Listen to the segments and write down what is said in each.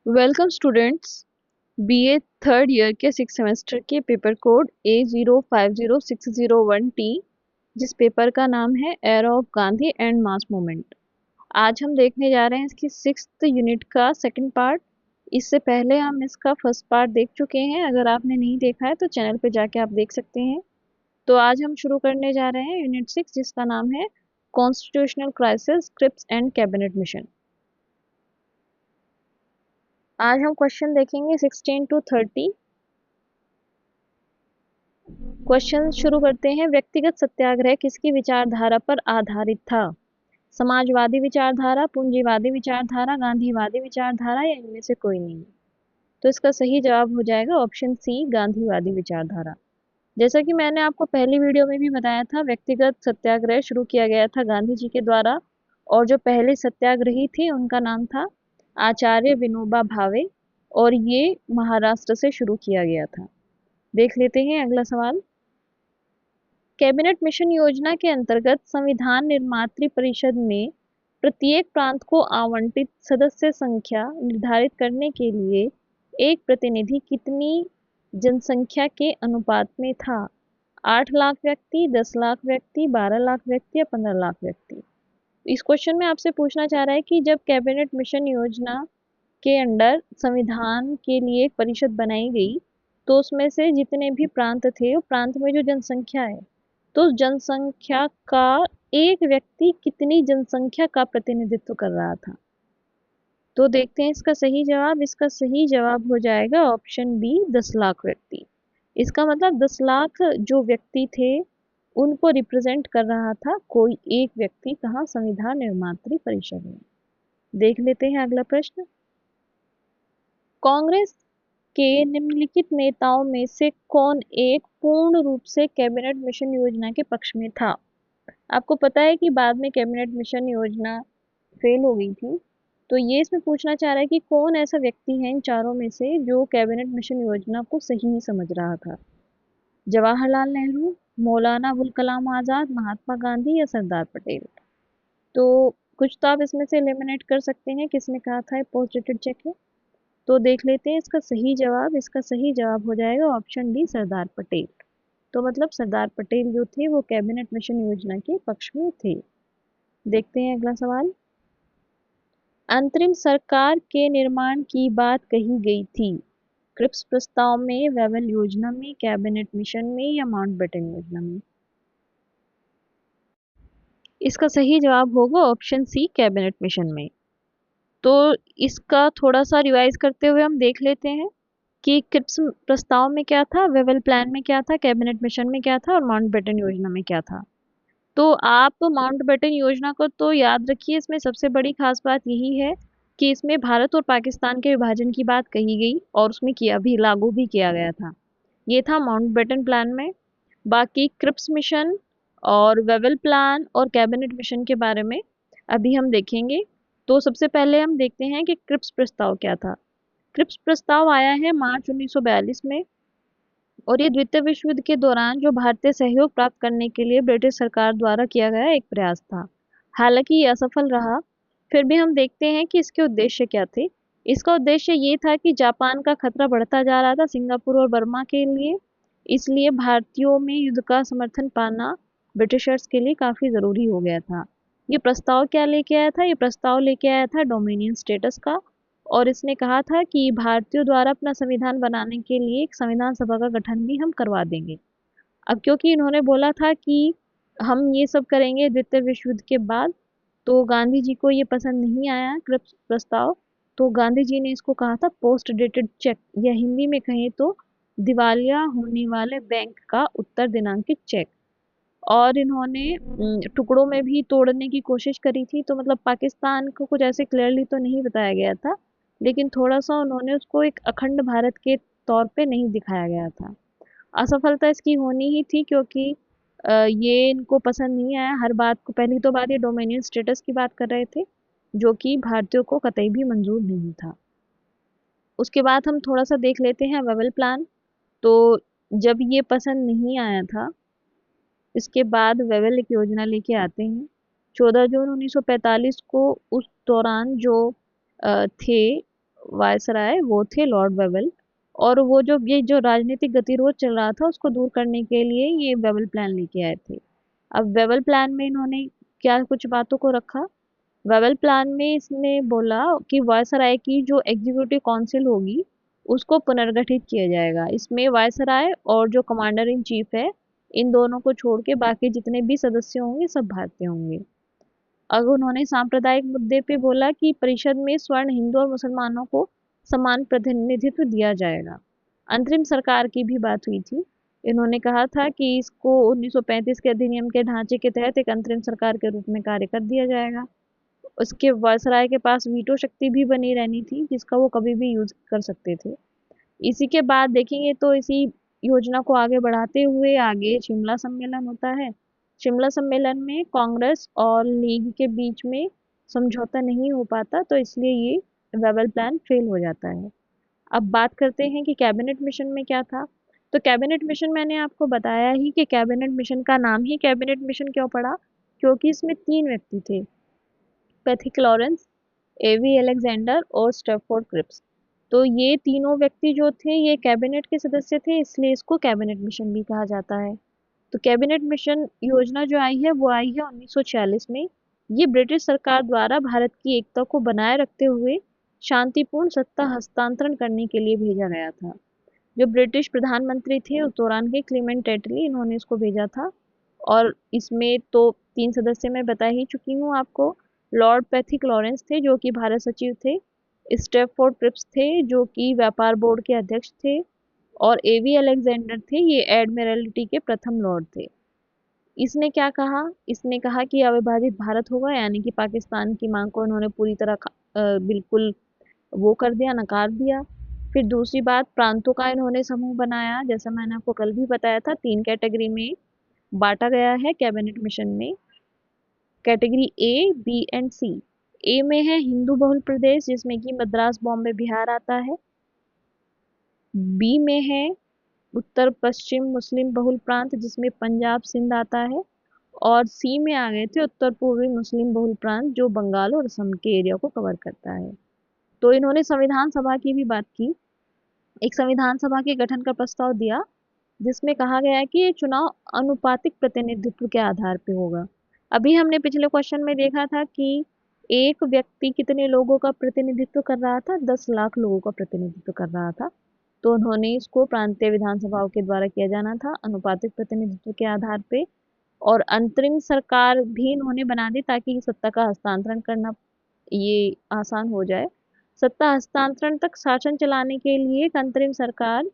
Welcome students. BA third year के 6 semester के paper code A050601T, जिस पेपर का नाम है era of Gandhi and mass movement. आज हम देखने जा रहे हैं इसकी 6th यूनिट का सेकंड पार्ट। इससे पहले हम इसका फर्स्ट पार्ट देख चुके हैं। अगर आपने नहीं देखा है तो चैनल पे जाके आप देख सकते हैं। तो आज हम शुरू करने जा रहे हैं यूनिट 6, जिसका नाम है constitutional crisis, Cripps and cabinet mission. आज हम क्वेश्चन देखेंगे 16 to 30। क्वेश्चन शुरू करते हैं। व्यक्तिगत सत्याग्रह किसकी विचारधारा पर आधारित था? समाजवादी विचारधारा, पूंजीवादी विचारधारा, गांधीवादी विचारधारा या इनमें से कोई नहीं? तो इसका सही जवाब हो जाएगा ऑप्शन सी, गांधीवादी विचारधारा। जैसा कि मैंने आपको पहली वीडियो में भी बताया था, व्यक्तिगत सत्याग्रह शुरू किया गया था गांधी जी के द्वारा, और जो पहले सत्याग्रही थे उनका नाम था आचार्य विनोबा भावे, और ये महाराष्ट्र से शुरू किया गया था। देख लेते हैं अगला सवाल। कैबिनेट मिशन योजना के अंतर्गत संविधान निर्मात्री परिषद में प्रत्येक प्रांत को आवंटित सदस्य संख्या निर्धारित करने के लिए एक प्रतिनिधि कितनी जनसंख्या के अनुपात में था? 8 लाख व्यक्ति, 10 लाख व्यक्ति, 12 लाख व्यक्ति या 15 लाख व्यक्ति? इस क्वेश्चन में आपसे पूछना चाह रहा है कि जब कैबिनेट मिशन योजना के अंडर संविधान के लिए एक परिषद बनाई गई, तो उसमें से जितने भी प्रांत थे, वो प्रांत में जो जनसंख्या है, तो उस जनसंख्या का एक व्यक्ति कितनी जनसंख्या का प्रतिनिधित्व कर रहा था? तो देखते हैं इसका सही जवाब। इसका सही जवाब हो जाएगा ऑप्शन बी, 10 लाख व्यक्ति। इसका मतलब 10 लाख जो व्यक्ति थे उनको रिप्रेजेंट कर रहा था कोई एक व्यक्ति, कहाँ? संविधान निर्मात्री परिषद में। देख लेते हैं अगला प्रश्न। कांग्रेस के निम्नलिखित नेताओं में से कौन एक पूर्ण रूप से कैबिनेट मिशन योजना के पक्ष में था? आपको पता है कि बाद में कैबिनेट मिशन योजना फेल हो गई थी, तो ये इसमें पूछना चाह रहा है कि कौन ऐसा व्यक्ति है इन चारों में से जो कैबिनेट मिशन योजना को सही समझ रहा था? जवाहरलाल नेहरू, मौलाना अबुल कलाम आज़ाद, महात्मा गांधी या सरदार पटेल? तो कुछ तो आप इसमें से एलिमिनेट कर सकते हैं। किसने कहा था पोस्ट डेटेड चेक है? तो देख लेते हैं इसका सही जवाब। इसका सही जवाब हो जाएगा ऑप्शन डी, सरदार पटेल। तो मतलब सरदार पटेल जो थे वो कैबिनेट मिशन योजना के पक्ष में थे। देखते हैं अगला सवाल। अंतरिम सरकार के निर्माण की बात कही गई थी क्रिप्स प्रस्ताव में, वेवल योजना में, कैबिनेट मिशन में या माउंटबेटन योजना में? इसका सही जवाब होगा ऑप्शन सी, कैबिनेट मिशन में। तो इसका थोड़ा सा रिवाइज करते हुए हम देख लेते हैं कि क्रिप्स प्रस्ताव में क्या था, वेवल प्लान में क्या था, कैबिनेट मिशन में क्या था और माउंटबेटन योजना में क्या था। तो आप माउंटबेटन योजना को तो याद रखिए। इसमें सबसे बड़ी खास बात यही है कि इसमें भारत और पाकिस्तान के विभाजन की बात कही गई और उसमें किया भी, लागू भी किया गया था। ये था माउंटबेटन प्लान में। बाकी क्रिप्स मिशन और वेवल प्लान और कैबिनेट मिशन के बारे में अभी हम देखेंगे। तो सबसे पहले हम देखते हैं कि क्रिप्स प्रस्ताव क्या था। क्रिप्स प्रस्ताव आया है मार्च 1942 में, और ये द्वितीय विश्व युद्ध के दौरान जो भारतीय सहयोग प्राप्त करने के लिए ब्रिटिश सरकार द्वारा किया गया एक प्रयास था। हालांकि ये असफल रहा, फिर भी हम देखते हैं कि इसके उद्देश्य क्या थे। इसका उद्देश्य ये था कि जापान का खतरा बढ़ता जा रहा था सिंगापुर और बर्मा के लिए, इसलिए भारतीयों में युद्ध का समर्थन पाना ब्रिटिशर्स के लिए काफ़ी ज़रूरी हो गया था। ये प्रस्ताव क्या लेके आया था? ये प्रस्ताव लेके आया था डोमिनियन स्टेटस का, और इसने कहा था कि भारतीयों द्वारा अपना संविधान बनाने के लिए एक संविधान सभा का गठन भी हम करवा देंगे। अब क्योंकि इन्होंने बोला था कि हम ये सब करेंगे द्वितीय विश्व युद्ध के बाद, तो गांधी जी को ये पसंद नहीं आया क्रिप्स प्रस्ताव। तो गांधी जी ने इसको कहा था पोस्ट डेटेड चेक, या हिंदी में कहें तो दिवालिया होने वाले बैंक का उत्तर दिनांकित चेक। और इन्होंने टुकड़ों में भी तोड़ने की कोशिश करी थी। तो मतलब पाकिस्तान को कुछ ऐसे क्लियरली तो नहीं बताया गया था, लेकिन थोड़ा सा उन्होंने उसको एक अखंड भारत के तौर पे नहीं दिखाया गया था। असफलता इसकी होनी ही थी, क्योंकि ये इनको पसंद नहीं आया हर बात को। पहली तो बात, ये डोमिनियन स्टेटस की बात कर रहे थे, जो कि भारतीयों को कतई भी मंजूर नहीं था। उसके बाद हम थोड़ा सा देख लेते हैं वेवल प्लान। तो जब ये पसंद नहीं आया था, इसके बाद वेवल एक योजना लेके आते हैं। 14 जून 1945 को उस दौरान जो थे वायसराय वो थे लॉर्ड वेवल। और वो जो ये जो राजनीतिक गतिरोध चल रहा था उसको दूर करने के लिए ये वेवल प्लान लेके आए थे। अब वेवल प्लान में इन्होंने क्या कुछ बातों को रखा। वेवल प्लान में इसने बोला कि वायसराय की जो एग्जीक्यूटिव काउंसिल होगी उसको पुनर्गठित किया जाएगा। इसमें वायसराय और जो कमांडर इन चीफ है इन दोनों को छोड़ के बाकी जितने भी सदस्य होंगे सब भारतीय होंगे। अब उन्होंने सांप्रदायिक मुद्दे पे बोला कि परिषद में स्वर्ण हिंदू और मुसलमानों को समान प्रतिनिधित्व दिया जाएगा। अंतरिम सरकार की भी बात हुई थी। इन्होंने कहा था कि इसको 1935 के अधिनियम के ढांचे के तहत एक अंतरिम सरकार के रूप में कार्य कर दिया जाएगा। उसके वायसराय के पास वीटो शक्ति भी बनी रहनी थी जिसका वो कभी भी यूज कर सकते थे। इसी के बाद देखेंगे तो इसी योजना को आगे बढ़ाते हुए आगे शिमला सम्मेलन होता है। शिमला सम्मेलन में कांग्रेस और लीग के बीच में समझौता नहीं हो पाता तो इसलिए ये वेवल प्लान फेल हो जाता है। अब बात करते हैं कि कैबिनेट मिशन में क्या था। तो कैबिनेट मिशन मैंने आपको बताया ही कि कैबिनेट मिशन का नाम ही कैबिनेट मिशन क्यों पड़ा, क्योंकि इसमें 3 व्यक्ति थे, पैथिक लॉरेंस, एवी अलेक्जेंडर और स्टैफोर्ड क्रिप्स। तो ये तीनों व्यक्ति जो थे ये कैबिनेट के सदस्य थे इसलिए इसको कैबिनेट मिशन भी कहा जाता है। तो कैबिनेट मिशन योजना जो आई है वो आई है 1946 में। ये ब्रिटिश सरकार द्वारा भारत की एकता को बनाए रखते हुए शांतिपूर्ण सत्ता हस्तांतरण करने के लिए भेजा गया था। जो ब्रिटिश प्रधानमंत्री थे उस दौरान के क्लीमेंट एटली इन्होंने इसको भेजा था। और इसमें तो 3 सदस्य मैं बता ही चुकी हूँ आपको। लॉर्ड पैथिक लॉरेंस थे जो कि भारत सचिव थे, स्टैफोर्ड क्रिप्स थे जो कि व्यापार बोर्ड के अध्यक्ष थे, और एवी अलेक्जेंडर थे ये एडमिरल्टी के प्रथम लॉर्ड थे। इसने क्या कहा, इसने कहा कि अविभाजित भारत होगा, यानी कि पाकिस्तान की मांग को इन्होंने पूरी तरह बिल्कुल वो कर दिया, नकार दिया। फिर दूसरी बात, प्रांतों का इन्होंने समूह बनाया, जैसा मैंने आपको कल भी बताया था 3 कैटेगरी में बांटा गया है कैबिनेट मिशन में। कैटेगरी ए, बी एंड सी। ए में है हिंदू बहुल प्रदेश जिसमें कि मद्रास, बॉम्बे, बिहार आता है। बी में है उत्तर पश्चिम मुस्लिम बहुल प्रांत जिसमें पंजाब, सिंध आता है। और सी में आ गए थे उत्तर पूर्वी मुस्लिम बहुल प्रांत जो बंगाल और असम के एरिया को कवर करता है। तो इन्होंने संविधान सभा की भी बात की, एक संविधान सभा के गठन का प्रस्ताव दिया जिसमें कहा गया है कि ये चुनाव अनुपातिक प्रतिनिधित्व के आधार पे होगा। अभी हमने पिछले क्वेश्चन में देखा था कि एक व्यक्ति कितने लोगों का प्रतिनिधित्व कर रहा था, 10 लाख लोगों का प्रतिनिधित्व कर रहा था। तो उन्होंने इसको प्रांतीय विधानसभाओं के द्वारा किया जाना था अनुपातिक प्रतिनिधित्व के आधार पे। और अंतरिम सरकार भी इन्होंने बना दी ताकि सत्ता का हस्तांतरण करना ये आसान हो जाए। सत्ता हस्तांतरण तक शासन चलाने के लिए एक अंतरिम सरकार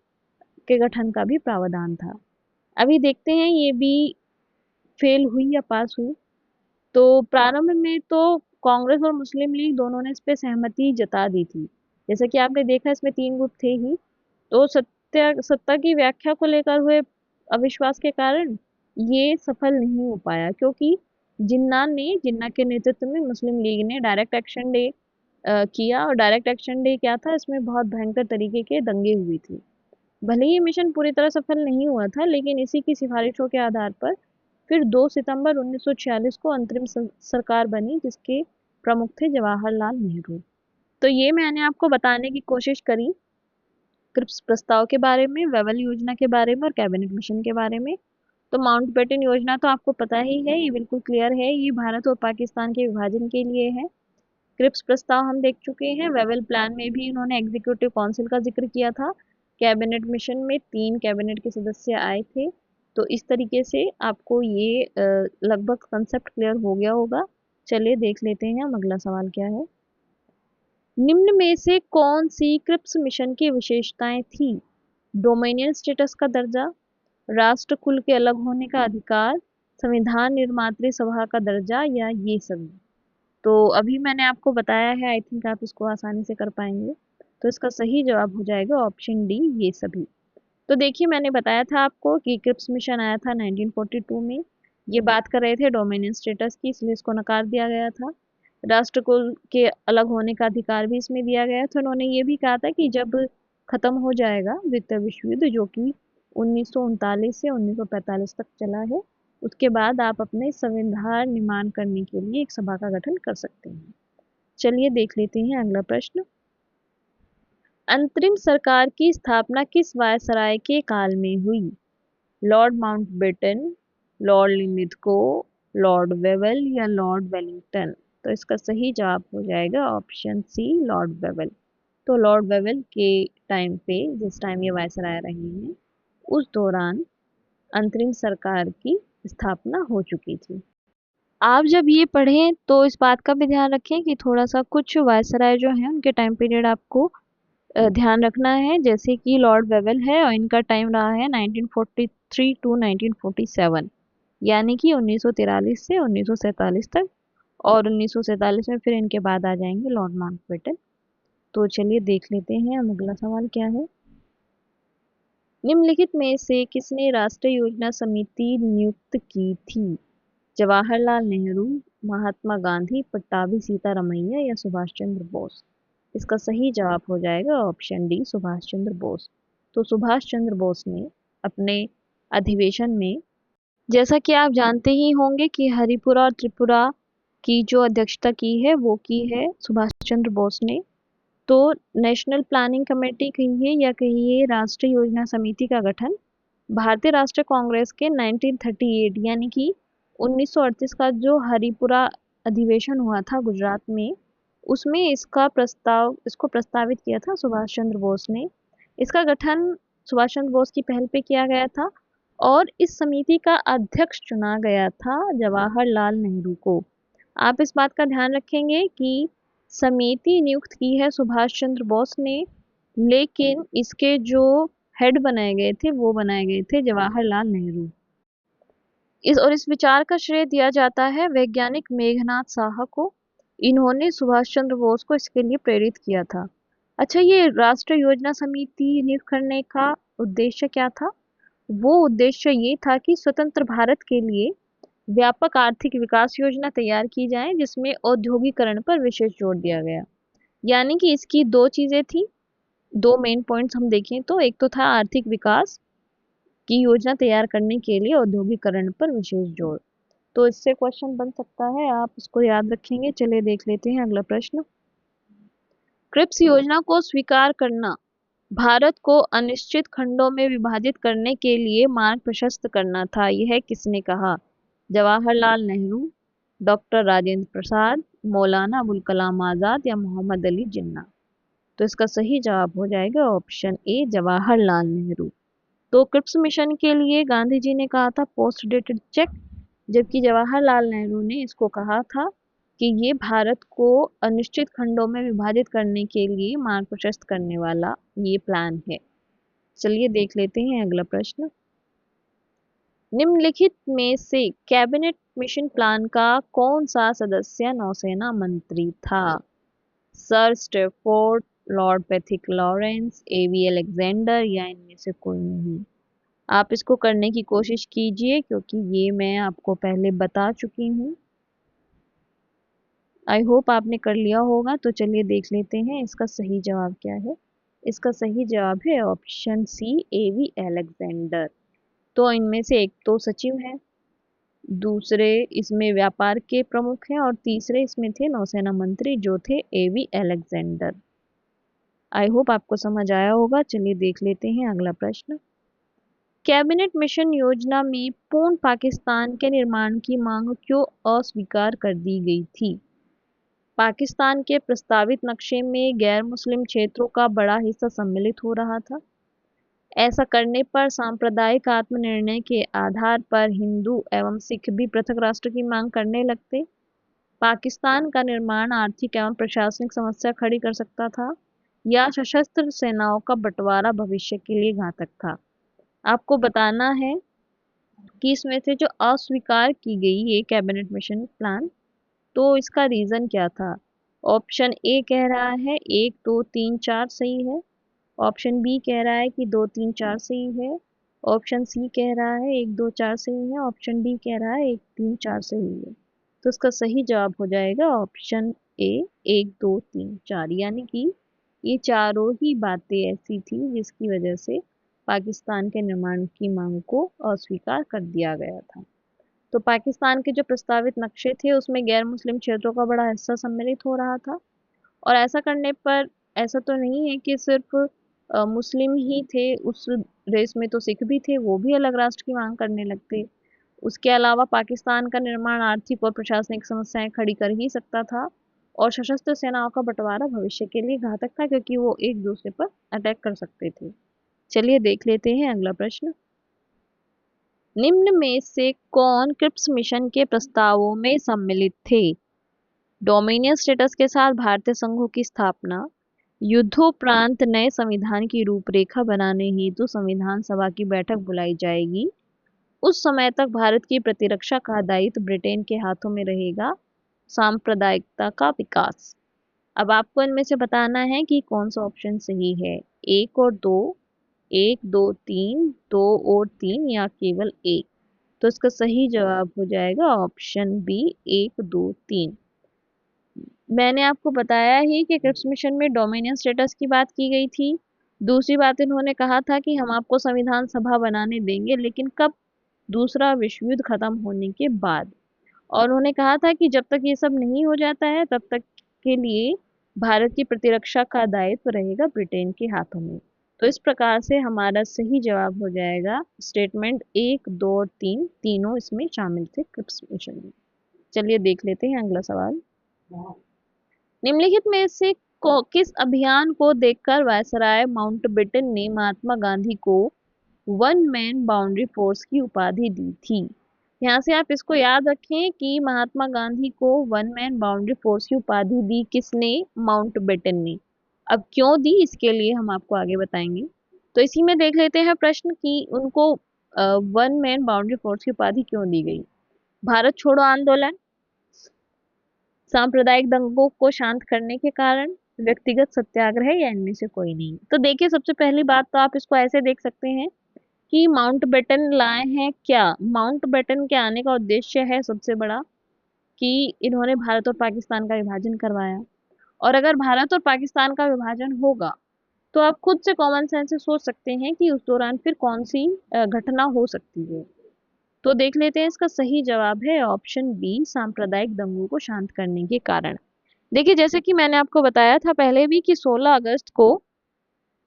के गठन का भी प्रावधान था। अभी देखते हैं ये भी फेल हुई या पास हुई। तो प्रारंभ में तो कांग्रेस और मुस्लिम लीग दोनों ने इस पे सहमति जता दी थी। जैसा कि आपने देखा इसमें 3 ग्रुप थे ही। तो सत्ता की व्याख्या को लेकर हुए अविश्वास के कारण ये सफल नहीं हो पाया, क्योंकि जिन्ना के नेतृत्व में मुस्लिम लीग ने डायरेक्ट एक्शन डे किया। और डायरेक्ट एक्शन डे क्या था, इसमें बहुत भयंकर तरीके के दंगे हुई थी। भले ही मिशन पूरी तरह सफल नहीं हुआ था लेकिन इसी की सिफारिशों के आधार पर फिर 2 सितंबर 1946 को अंतरिम सरकार बनी जिसके प्रमुख थे जवाहरलाल नेहरू। तो ये मैंने आपको बताने की कोशिश करी क्रिप्स प्रस्ताव के बारे में, वेवल योजना के बारे में और कैबिनेट मिशन के बारे में। तो माउंटबेटन योजना तो आपको पता ही है, ये बिल्कुल क्लियर है, ये भारत और पाकिस्तान के विभाजन के लिए है। क्रिप्स प्रस्ताव हम देख चुके हैं। वेवल प्लान में भी इन्होंने एग्जीक्यूटिव काउंसिल का जिक्र किया था। कैबिनेट मिशन में 3 कैबिनेट के सदस्य आए थे। तो इस तरीके से आपको ये लगभग कंसेप्ट क्लियर हो गया होगा। चलिए देख लेते हैं हम अगला सवाल क्या है। निम्न में से कौन सी क्रिप्स मिशन की विशेषताएं थी? डोमिनियन स्टेटस का दर्जा, राष्ट्र कुल के अलग होने का अधिकार, संविधान निर्मात्री सभा का दर्जा या ये सभी। तो अभी मैंने आपको बताया है, आई थिंक आप इसको आसानी से कर पाएंगे। तो इसका सही जवाब हो जाएगा ऑप्शन डी, ये सभी। तो देखिए मैंने बताया था आपको कि क्रिप्स मिशन आया था 1942 में। ये बात कर रहे थे डोमिनियन स्टेटस की इसलिए इसको नकार दिया गया था। राष्ट्र कुल के अलग होने का अधिकार भी इसमें दिया गया है। तो उन्होंने ये भी कहा था कि जब खत्म हो जाएगा द्वितीय विश्व युद्ध जो कि 1939 से 1945 तक चला है, उसके बाद आप अपने संविधान निर्माण करने के लिए एक सभा का गठन कर सकते हैं। चलिए देख लेते हैं अगला प्रश्न। अंतरिम सरकार की स्थापना किस वायसराय के काल में हुई? Lord Mountbatten, Lord Linlithgow, Lord Wavell या लॉर्ड वेलिंगटन? तो इसका सही जवाब हो जाएगा ऑप्शन सी, लॉर्ड वेवल। तो लॉर्ड वेवल के टाइम पे, जिस टाइम ये वायसराय रहे हैं, उस दौरान अंतरिम सरकार की स्थापना हो चुकी थी। आप जब ये पढ़ें तो इस बात का भी ध्यान रखें कि थोड़ा सा कुछ वायसराय जो हैं उनके टाइम पीरियड आपको ध्यान रखना है। जैसे कि लॉर्ड वेवल है और इनका टाइम रहा है 1943 टू 1947, यानी कि 1943 से 1947 तक। और 1947 में फिर इनके बाद आ जाएंगे लॉर्ड माउंटबेटन। तो चलिए देख लेते हैं हम अगला सवाल क्या है। निम्नलिखित में से किसने राष्ट्रीय योजना समिति नियुक्त की थी? जवाहरलाल नेहरू, महात्मा गांधी, पट्टाभी सीतारमैया या सुभाष चंद्र बोस? इसका सही जवाब हो जाएगा ऑप्शन डी, सुभाष चंद्र बोस। तो सुभाष चंद्र बोस ने अपने अधिवेशन में, जैसा कि आप जानते ही होंगे कि हरिपुरा और त्रिपुरा की जो अध्यक्षता की है वो की है सुभाष चंद्र बोस ने। तो नेशनल प्लानिंग कमेटी कहिए या कहिए राष्ट्रीय योजना समिति का गठन भारतीय राष्ट्रीय कांग्रेस के 1938 यानी कि 1938 का जो हरिपुरा अधिवेशन हुआ था गुजरात में, उसमें इसको प्रस्तावित किया था सुभाष चंद्र बोस ने। इसका गठन सुभाष चंद्र बोस की पहल पे किया गया था और इस समिति का अध्यक्ष चुना गया था जवाहरलाल नेहरू को। आप इस बात का ध्यान रखेंगे कि समिति नियुक्त की है सुभाष चंद्र बोस ने, लेकिन इसके जो हेड बनाए गए थे वो बनाए गए थे जवाहरलाल नेहरू। इस विचार का श्रेय दिया जाता है वैज्ञानिक मेघनाथ साहा को। इन्होंने सुभाष चंद्र बोस को इसके लिए प्रेरित किया था। अच्छा, ये राष्ट्रीय योजना समिति नियुक्त करने का उद्देश्य क्या था? वो उद्देश्य ये था कि स्वतंत्र भारत के लिए व्यापक आर्थिक विकास योजना तैयार की जाए जिसमें औद्योगिकरण पर विशेष जोर दिया गया। यानी कि इसकी दो चीजें थी, दो मेन पॉइंट्स हम देखें तो एक तो था आर्थिक विकास की योजना तैयार करने के लिए औद्योगिकरण पर विशेष जोर। तो इससे क्वेश्चन बन सकता है, आप इसको याद रखेंगे। चलिए देख लेते हैं अगला प्रश्न। क्रिप्स योजना को स्वीकार करना भारत को अनिश्चित खंडों में विभाजित करने के लिए मार्ग प्रशस्त करना था, यह किसने कहा? जवाहरलाल नेहरू, डॉक्टर राजेंद्र प्रसाद, मौलाना अबुल कलाम आजाद या मोहम्मद अली जिन्ना? तो इसका सही जवाब हो जाएगा ऑप्शन ए, जवाहरलाल नेहरू। तो क्रिप्स मिशन के लिए गांधी जी ने कहा था पोस्ट डेटेड चेक, जबकि जवाहरलाल नेहरू ने इसको कहा था कि ये भारत को अनिश्चित खंडों में विभाजित करने के लिए मार्ग प्रशस्त करने वाला ये प्लान है। चलिए देख लेते हैं अगला प्रश्न। निम्नलिखित में से कैबिनेट मिशन प्लान का कौन सा सदस्य नौसेना मंत्री था? Sir Stafford, lord Pethick Lawrence, A V Alexander या इनमें से कोई नहीं? आप इसको करने की कोशिश कीजिए क्योंकि ये मैं आपको पहले बता चुकी हूँ। आई होप आपने कर लिया होगा। तो चलिए देख लेते हैं इसका सही जवाब क्या है। इसका सही जवाब है ऑप्शन सी, एवी अलेक्जेंडर। तो इनमें से एक तो सचिव हैं, दूसरे इसमें व्यापार के प्रमुख हैं और तीसरे इसमें थे नौसेना मंत्री जो थे एवी अलेक्जेंडर। आई होप आपको समझ आया होगा। चलिए देख लेते हैं अगला प्रश्न। कैबिनेट मिशन योजना में पूर्ण पाकिस्तान के निर्माण की मांग क्यों अस्वीकार कर दी गई थी? पाकिस्तान के प्रस्तावित नक्शे में गैर मुस्लिम क्षेत्रों का बड़ा हिस्सा सम्मिलित हो रहा था। ऐसा करने पर सांप्रदायिक आत्मनिर्णय के आधार पर हिंदू एवं सिख भी पृथक राष्ट्र की मांग करने लगते। पाकिस्तान का निर्माण आर्थिक एवं प्रशासनिक समस्या खड़ी कर सकता था, या सशस्त्र सेनाओं का बंटवारा भविष्य के लिए घातक था। आपको बताना है कि इसमें से जो अस्वीकार की गई ये कैबिनेट मिशन प्लान, तो इसका रीजन क्या था? ऑप्शन ए कह रहा है 1 2 3 4 सही है। ऑप्शन बी कह रहा है कि 2 3 4 सही है। ऑप्शन सी कह रहा है 1 2 4 सही है। ऑप्शन डी कह रहा है 1 3 4 सही है। तो इसका सही जवाब हो जाएगा ऑप्शन ए, 1 2 3 4। यानी कि ये चारों ही बातें ऐसी थी जिसकी वजह से पाकिस्तान के निर्माण की मांग को अस्वीकार कर दिया गया था। तो पाकिस्तान के जो प्रस्तावित नक्शे थे उसमें गैर मुस्लिम क्षेत्रों का बड़ा हिस्सा सम्मिलित हो रहा था और ऐसा करने पर ऐसा तो नहीं है कि सिर्फ मुस्लिम ही थे उस रेस में, तो सिख भी थे, वो भी अलग राष्ट्र की मांग करने लगते। उसके अलावा पाकिस्तान का निर्माण आर्थिक और प्रशासनिक समस्याएं खड़ी कर ही सकता था, और सशस्त्र सेनाओं का बंटवारा भविष्य के लिए घातक था क्योंकि वो एक दूसरे पर अटैक कर सकते थे। चलिए देख लेते हैं अगला प्रश्न। निम्न में से कौन क्रिप्स मिशन के प्रस्तावों में सम्मिलित थे? डोमिनियन स्टेटस के साथ भारतीय संघों की स्थापना, युद्धोपरांत नए संविधान की रूपरेखा बनाने हेतु संविधान सभा की बैठक बुलाई जाएगी, उस समय तक भारत की प्रतिरक्षा का दायित्व ब्रिटेन के हाथों में रहेगा, सांप्रदायिकता का विकास। अब आपको इनमें से बताना है कि कौन सा ऑप्शन सही है। एक और दो, एक दो तीन, दो और तीन, या केवल एक। तो इसका सही जवाब हो जाएगा ऑप्शन बी, एक दो तीन। मैंने आपको बताया ही कि क्रिप्स मिशन में डोमिनियन स्टेटस की बात की गई थी। दूसरी बात, इन्होंने कहा था कि हम आपको संविधान सभा बनाने देंगे, लेकिन कब? दूसरा विश्व युद्ध खत्म होने के बाद। और उन्होंने कहा था कि जब तक ये सब नहीं हो जाता है तब तक के लिए भारत की प्रतिरक्षा का दायित्व रहेगा ब्रिटेन के हाथों में। तो इस प्रकार से हमारा सही जवाब हो जाएगा स्टेटमेंट एक, दो और तीन, तीनों इसमें शामिल थे क्रिप्स मिशन में। चलिए देख लेते हैं अगला सवाल। निम्नलिखित में से किस अभियान को देखकर वायसराय माउंटबेटन ने महात्मा गांधी को वन मैन बाउंड्री फोर्स की उपाधि दी थी? यहाँ से आप इसको याद रखें कि महात्मा गांधी को वन मैन बाउंड्री फोर्स की उपाधि दी किसने? माउंटबेटन ने। अब क्यों दी, इसके लिए हम आपको आगे बताएंगे। तो इसी में देख लेते हैं प्रश्न कि उनको वन मैन बाउंड्री फोर्स की उपाधि क्यों दी गई। भारत छोड़ो आंदोलन, सांप्रदायिक दंगों को शांत करने के कारण, व्यक्तिगत सत्याग्रह, या इनमें से कोई नहीं। तो देखिए, सबसे पहली बात तो आप इसको ऐसे देख सकते हैं कि माउंटबेटन लाए हैं क्या? माउंटबेटन के आने का उद्देश्य है सबसे बड़ा कि इन्होंने भारत और पाकिस्तान का विभाजन करवाया। और अगर भारत और पाकिस्तान का विभाजन होगा तो आप खुद से कॉमन सेंस से सोच सकते हैं कि उस दौरान फिर कौन सी घटना हो सकती है। तो देख लेते हैं, इसका सही जवाब है ऑप्शन बी, सांप्रदायिक दंगों को शांत करने के कारण। देखिए, जैसे कि मैंने आपको बताया था पहले भी कि 16 अगस्त को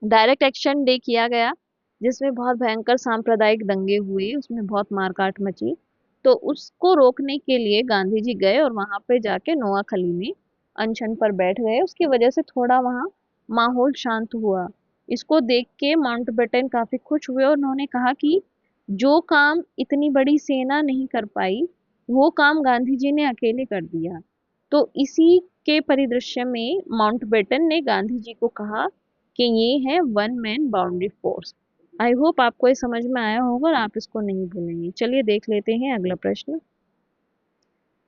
डायरेक्ट एक्शन डे किया गया, जिसमें बहुत भयंकर सांप्रदायिक दंगे हुए, उसमें बहुत मारकाट मची। तो उसको रोकने के लिए गांधी जी गए और वहां पे जाके नोआखली में अनशन पर बैठ गए। उसकी वजह से थोड़ा वहाँ माहौल शांत हुआ। इसको देख के माउंटबेटन काफी खुश हुए और उन्होंने कहा कि जो काम इतनी बड़ी सेना नहीं कर पाई, वो काम गांधी जी ने अकेले कर दिया। तो इसी के परिदृश्य में माउंटबेटन ने गांधी जी को कहा कि ये है one man boundary force. I hope आपको ये समझ में आया होगा और आप इसको नहीं भूलेंगे। चलिए देख लेते हैं अगला प्रश्न।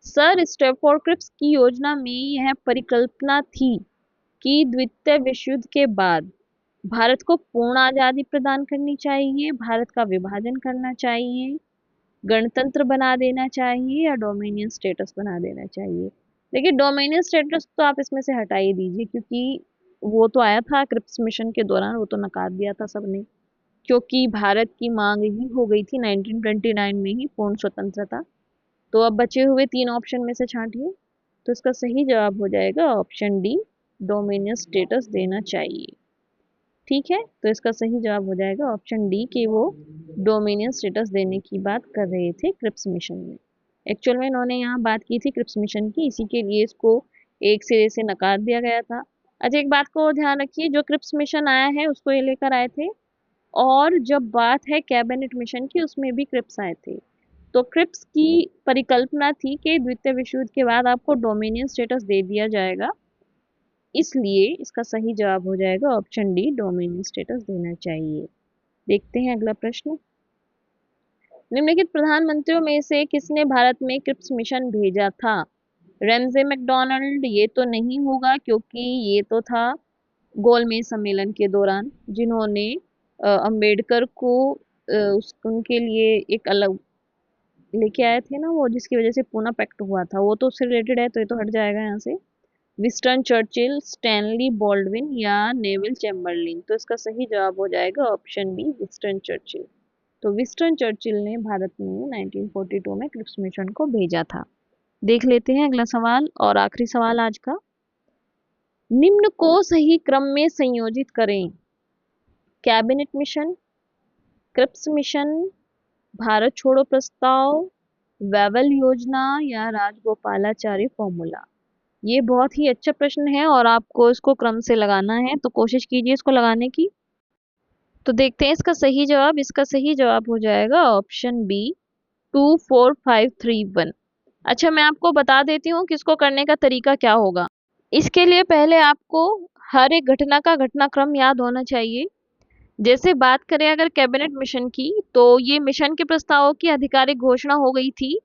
सर स्टैफोर्ड क्रिप्स की योजना में यह परिकल्पना थी कि द्वितीय विश्व युद्ध के बाद भारत को पूर्ण आजादी प्रदान करनी चाहिए, भारत का विभाजन करना चाहिए, गणतंत्र बना देना चाहिए, या डोमिनियन स्टेटस बना देना चाहिए। देखिए, डोमिनियन स्टेटस तो आप इसमें से हटा ही दीजिए, क्योंकि वो तो आया था क्रिप्स मिशन के दौरान, वो तो नकार दिया था सबने, क्योंकि भारत की मांग ही हो गई थी 1929 में ही पूर्ण स्वतंत्रता। तो अब बचे हुए तीन ऑप्शन में से छांटिए। तो इसका सही जवाब हो जाएगा ऑप्शन डी, डोमिनियन स्टेटस देना चाहिए। ठीक है, तो इसका सही जवाब हो जाएगा ऑप्शन डी कि वो डोमिनियन स्टेटस देने की बात कर रहे थे क्रिप्स मिशन में। एक्चुअल में इन्होंने यहाँ बात की थी क्रिप्स मिशन की, इसी के लिए इसको एक सिरे से नकार दिया गया था। अच्छा, एक बात को ध्यान रखिए, जो क्रिप्स मिशन आया है उसको ये लेकर आए थे, और जब बात है कैबिनेट मिशन की उसमें भी क्रिप्स आए थे। तो क्रिप्स की परिकल्पना थी कि द्वितीय विश्व युद्ध के बाद आपको डोमिनियन स्टेटस दे दिया जाएगा, इसलिए इसका सही जवाब हो जाएगा ऑप्शन डी, डोमिनियन स्टेटस देना चाहिए। देखते हैं अगला प्रश्न। निम्नलिखित प्रधानमंत्रियों में से किसने भारत में क्रिप्स मिशन भेजा था? रेमजे मैकडोनाल्ड ये तो नहीं होगा, क्योंकि ये तो था गोलमेज सम्मेलन के दौरान, जिन्होंने अंबेडकर को उनके लिए एक अलग लेके आए थे ना, वो जिसकी वजह से पूना पैक्ट हुआ था, वो तो उससे रिलेटेड है, तो ये तो हट जाएगा यहाँ से। विंस्टन चर्चिल, स्टैनली बॉल्डविन, या नेविल चैम्बरलिन। तो इसका सही जवाब हो जाएगा ऑप्शन बी, विंस्टन चर्चिल। तो विंस्टन चर्चिल ने भारत में 1942 में क्रिप्स मिशन को भेजा था। देख लेते हैं अगला सवाल और आखिरी सवाल आज का। निम्न को सही क्रम में संयोजित करें। Cabinet mission, Cripps mission, Bharat छोड़ो प्रस्ताव, वेवल योजना या राजगोपालाचारी फॉर्मूला। ये बहुत ही अच्छा प्रश्न है और आपको इसको क्रम से लगाना है, तो कोशिश कीजिए इसको लगाने की। तो देखते हैं इसका सही जवाब। इसका सही जवाब हो जाएगा ऑप्शन बी, 2 4 5 3 1। अच्छा, मैं आपको बता देती हूँ कि इसको करने का तरीका क्या होगा। इसके लिए पहले आपको हर एक घटना का घटनाक्रम याद होना चाहिए। जैसे बात करें अगर कैबिनेट मिशन की, तो ये मिशन के प्रस्तावों की आधिकारिक घोषणा हो गई थी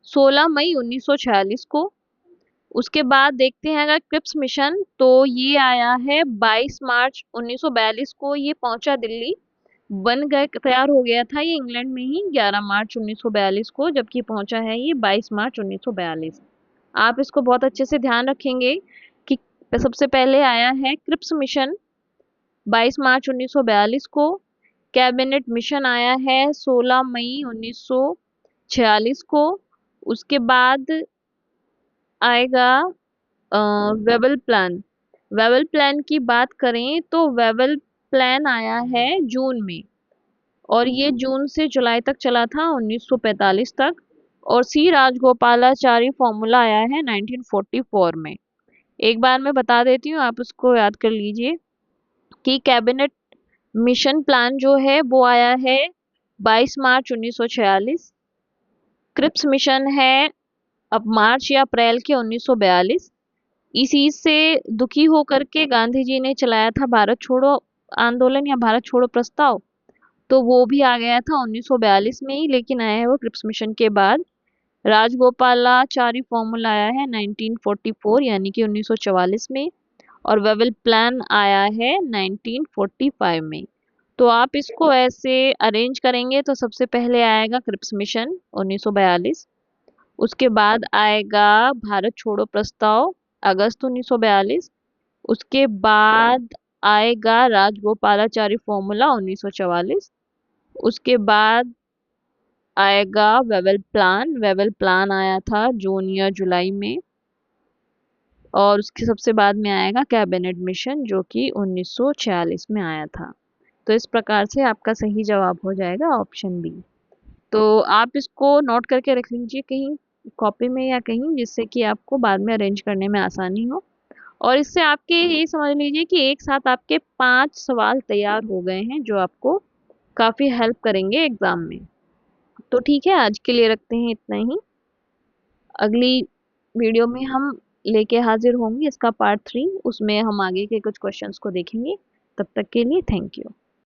16 मई 1946 को। उसके बाद देखते हैं अगर क्रिप्स मिशन, तो ये आया है 22 मार्च 1942 को, ये पहुंचा दिल्ली, बन गए, तैयार हो गया था ये इंग्लैंड में ही 11 मार्च 1942 को, जबकि पहुंचा है ये 22 मार्च 1942। आप इसको बहुत अच्छे से ध्यान रखेंगे कि सबसे पहले आया है क्रिप्स मिशन 22 मार्च 1942 को, कैबिनेट मिशन आया है 16 मई 1946 को, उसके बाद आएगा वेबल प्लान। वेबल प्लान की बात करें तो वेबल प्लान आया है जून में, और ये जून से जुलाई तक चला था 1945 तक। और सी राजगोपालाचारी फॉर्मूला आया है 1944 में। एक बार मैं बता देती हूँ, आप उसको याद कर लीजिए कि कैबिनेट मिशन प्लान जो है वो आया है 22 मार्च 1946। क्रिप्स मिशन है अब मार्च या अप्रैल के 1942। इसी से दुखी होकर के गांधी जी ने चलाया था भारत छोड़ो आंदोलन या भारत छोड़ो प्रस्ताव, तो वो भी आ गया था 1942 में ही, लेकिन आया है वो क्रिप्स मिशन के बाद। राजगोपालाचारी फॉर्मूला आया है 1944 यानी कि 1944 में, और वेवल प्लान आया है 1945 में। तो आप इसको ऐसे अरेंज करेंगे तो सबसे पहले आएगा क्रिप्स मिशन 1942, उसके बाद आएगा भारत छोड़ो प्रस्ताव अगस्त 1942, उसके बाद आएगा राजगोपालाचारी फॉर्मूला 1944, उसके बाद आएगा वेवल प्लान। वेवल प्लान आया था जून या जुलाई में, और उसके सबसे बाद में आएगा कैबिनेट मिशन जो कि 1946 में आया था। तो इस प्रकार से आपका सही जवाब हो जाएगा ऑप्शन बी। तो आप इसको नोट करके रख लीजिए कहीं कॉपी में या कहीं, जिससे कि आपको बाद में अरेंज करने में आसानी हो। और इससे आपके ये समझ लीजिए कि एक साथ आपके 5 सवाल तैयार हो गए हैं जो आपको काफ़ी हेल्प करेंगे एग्ज़ाम में। तो ठीक है, आज के लिए रखते हैं इतना ही। अगली वीडियो में हम लेके हाजिर होंगे इसका पार्ट 3, उसमें हम आगे के कुछ क्वेश्चंस को देखेंगे। तब तक के लिए थैंक यू।